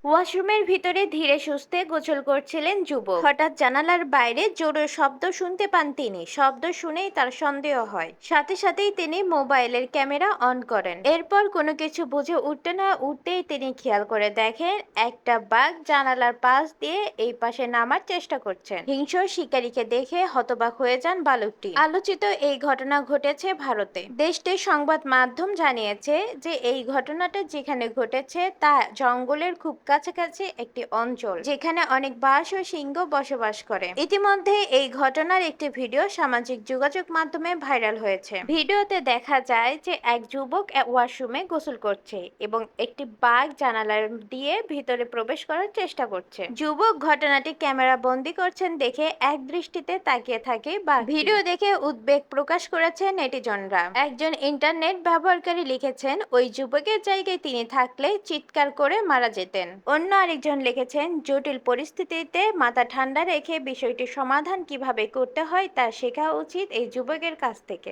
ওয়াশরুমের ভিতরে ধীরে সুস্থে গোসল করছিলেন যুবক। হঠাৎ জানালার বাইরে জোরে শব্দ শুনতে পান তিনি। শব্দ শুনেই তার সন্দেহ হয়। সাথে সাথেই তিনি মোবাইলের ক্যামেরা অন করেন। এরপর কোনো কিছু বুঝে উঠতে না উঠতেই তিনি খেয়াল করে দেখেন একটা বাঘ জানালার পাশ দিয়ে এই পাশে নামার চেষ্টা করছেন। হিংস্র শিকারীকে দেখে হতবাক হয়ে যান বালকটি। আলোচিত এই ঘটনা ঘটেছে ভারতে। দেশটির সংবাদ মাধ্যম জানিয়েছে যে এই ঘটনাটা যেখানে ঘটেছে তা জঙ্গলের খুব কাছাকাছি একটি অঞ্চল, যেখানে অনেক বাঘ ও সিংহ বসবাস করে। ইতিমধ্যে এই ঘটনার একটি ভিডিও সামাজিক যোগাযোগ মাধ্যমে ভাইরাল হয়েছে। ভিডিওতে দেখা যায় যে এক যুবক ওয়াশরুমে গোসল করছে এবং একটি বাঘ জানালা দিয়ে ভিতরে প্রবেশ করার চেষ্টা করছে। যুবক ঘটনাটি ক্যামেরা বন্দি করছেন দেখে এক দৃষ্টিতে তাকিয়ে থাকে বা ভিডিও দেখে উদ্বেগ প্রকাশ করেছে নেটিজনরা। একজন ইন্টারনেট ব্যবহারকারী লিখেছেন, ওই যুবকের জায়গায় তিনি থাকলে চিৎকার করে মারা যেতেন। অন্য আরেকজন লিখেছেন, জটিল পরিস্থিতিতে মাথা ঠান্ডা রেখে বিষয়টি সমাধান কিভাবে করতে হয় তা শেখা উচিত এই যুবকের কাছ থেকে।